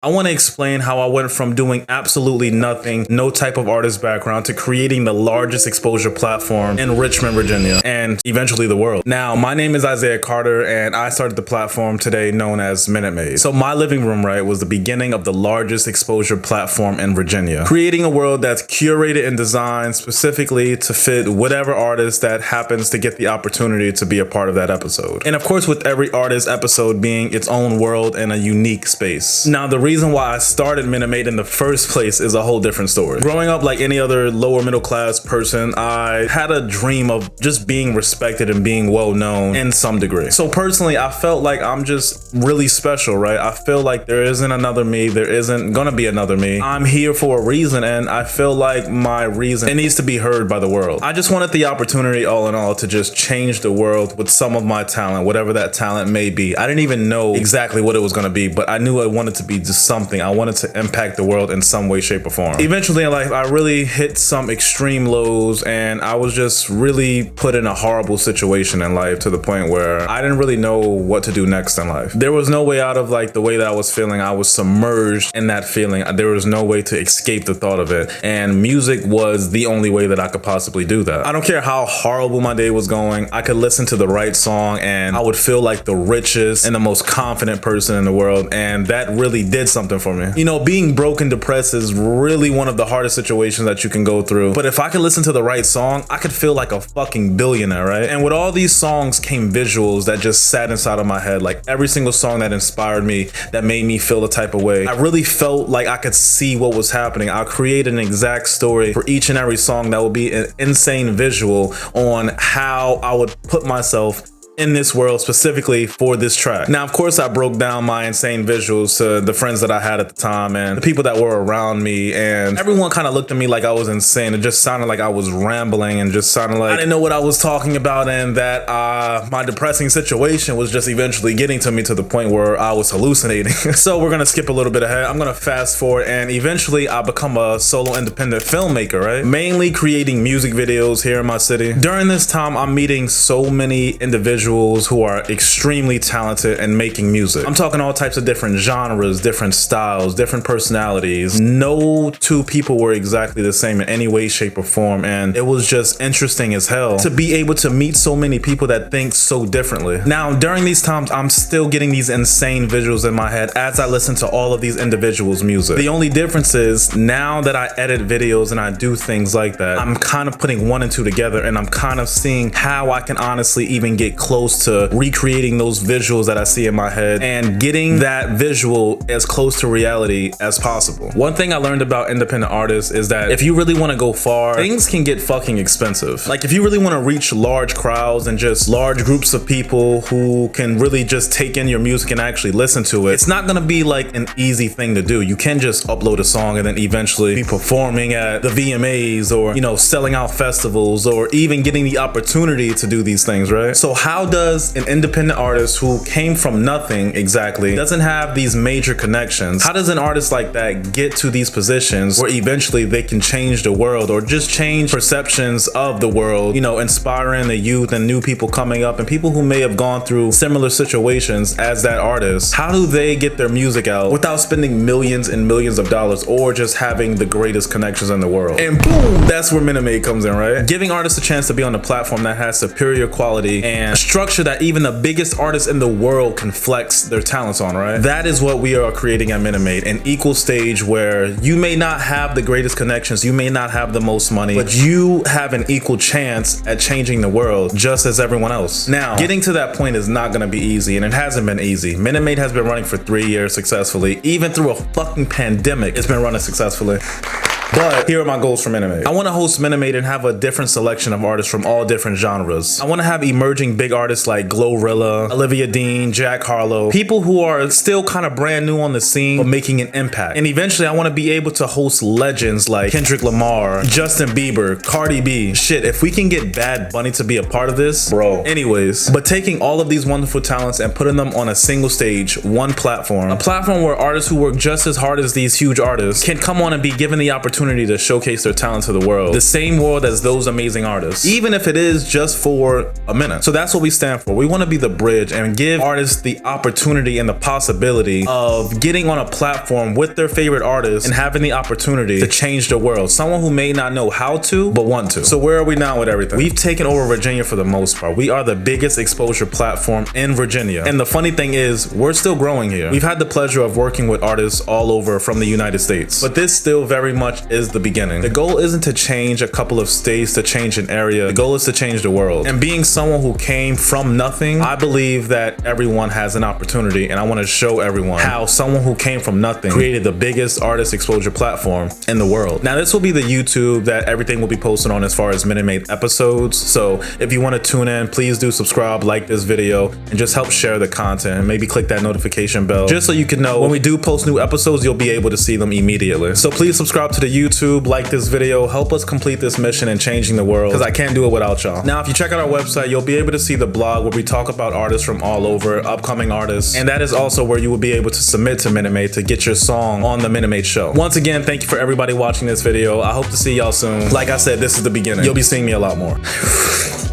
I want to explain how I went from doing absolutely nothing, no type of artist background, to creating the largest exposure platform in Richmond, Virginia, and eventually the world. Now, my name is Isaiah Carter, and I started the platform today known as MINUTEMADE. So my living room, right, was the beginning of the largest exposure platform in Virginia, creating a world that's curated and designed specifically to fit whatever artist that happens to get the opportunity to be a part of that episode. And of course, with every artist episode being its own world and a unique space. Now, the reason why I started MINUTEMADE in the first place is a whole different story. Growing up like any other lower middle class person, I had a dream of just being respected and being well known in some degree. So personally, I felt like I'm just really special, right? I feel like there isn't another me, there isn't gonna be another me. I'm here for a reason, and I feel like my reason, it needs to be heard by the world. I just wanted the opportunity, all in all, to just change the world with some of my talent, whatever that talent may be. I didn't even know exactly what it was gonna be, but I knew I wanted to be just something. I wanted to impact the world in some way, shape, or form. Eventually in life, I really hit some extreme lows, and I was just really put in a horrible situation in life to the point where I didn't really know what to do next in life. There was no way out of like the way that I was feeling. I was submerged in that feeling. There was no way to escape the thought of it, and music was the only way that I could possibly do that. I don't care how horrible my day was going, I could listen to the right song and I would feel like the richest and the most confident person in the world, and that really did something for me. You know, being broke and depressed is really one of the hardest situations that you can go through. But if I could listen to the right song, I could feel like a fucking billionaire, right? And with all these songs came visuals that just sat inside of my head. Like every single song that inspired me, that made me feel a type of way. I really felt like I could see what was happening. I created an exact story for each and every song that would be an insane visual on how I would put myself in this world specifically for this track. Now, of course, I broke down my insane visuals to the friends that I had at the time and the people that were around me, and everyone kind of looked at me like I was insane. It just sounded like I was rambling and just sounded like I didn't know what I was talking about, and that my depressing situation was just eventually getting to me to the point where I was hallucinating. So we're gonna skip a little bit ahead. I'm gonna fast forward, and eventually I become a solo independent filmmaker, right? Mainly creating music videos here in my city. During this time, I'm meeting so many individuals who are extremely talented and making music. I'm talking all types of different genres, different styles, different personalities. No two people were exactly the same in any way, shape, or form, and it was just interesting as hell to be able to meet so many people that think so differently. Now, during these times, I'm still getting these insane visuals in my head as I listen to all of these individuals' music. The only difference is now that I edit videos and I do things like that, I'm kind of putting one and two together, and I'm kind of seeing how I can honestly even get close to recreating those visuals that I see in my head and getting that visual as close to reality as possible. One thing I learned about independent artists is that if you really want to go far, things can get fucking expensive. Like if you really want to reach large crowds and just large groups of people who can really just take in your music and actually listen to it, it's not gonna be like an easy thing to do. You can't just upload a song and then eventually be performing at the VMAs or, you know, selling out festivals or even getting the opportunity to do these things, right? So how does an independent artist who came from nothing exactly, doesn't have these major connections, how does an artist like that get to these positions where eventually they can change the world or just change perceptions of the world, you know, inspiring the youth and new people coming up and people who may have gone through similar situations as that artist? How do they get their music out without spending millions and millions of dollars or just having the greatest connections in the world? And boom, that's where MINUTEMADE comes in, right? Giving artists a chance to be on a platform that has superior quality and structure that even the biggest artists in the world can flex their talents on, right? That is what we are creating at MINUTEMADE, an equal stage where you may not have the greatest connections, you may not have the most money, but you have an equal chance at changing the world just as everyone else. Now, getting to that point is not gonna be easy, and it hasn't been easy. MINUTEMADE has been running for 3 years successfully. Even through a fucking pandemic, it's been running successfully. But here are my goals for MINUTEMADE. I want to host MINUTEMADE and have a different selection of artists from all different genres. I want to have emerging big artists like Glorilla, Olivia Dean, Jack Harlow, people who are still kind of brand new on the scene but making an impact. And eventually I want to be able to host legends like Kendrick Lamar, Justin Bieber, Cardi B. Shit, if we can get Bad Bunny to be a part of this, bro. Anyways, but taking all of these wonderful talents and putting them on a single stage, one platform, a platform where artists who work just as hard as these huge artists can come on and be given the opportunity opportunity to showcase their talent to the world, the same world as those amazing artists, even if it is just for a minute. So that's what we stand for. We want to be the bridge and give artists the opportunity and the possibility of getting on a platform with their favorite artists and having the opportunity to change the world. Someone who may not know how to, but want to. So where are we now with everything? We've taken over Virginia for the most part. We are the biggest exposure platform in Virginia. And the funny thing is, we're still growing here. We've had the pleasure of working with artists all over from the United States, but this still very much is the beginning. The goal isn't to change a couple of states, to change an area. The goal is to change the world. And being someone who came from nothing, I believe that everyone has an opportunity, and I want to show everyone how someone who came from nothing created the biggest artist exposure platform in the world. Now, this will be the YouTube that everything will be posted on as far as MINUTEMADE episodes. So if you want to tune in, please do subscribe, like this video, and just help share the content, and maybe click that notification bell just so you can know when we do post new episodes, you'll be able to see them immediately. So please subscribe to the YouTube, like this video, help us complete this mission in changing the world, because I can't do it without y'all. Now, if you check out our website, you'll be able to see the blog where we talk about artists from all over, upcoming artists, and that is also where you will be able to submit to MINUTEMADE to get your song on the MINUTEMADE show. Once again, thank you for everybody watching this video. I hope to see y'all soon. Like I said, this is the beginning. You'll be seeing me a lot more.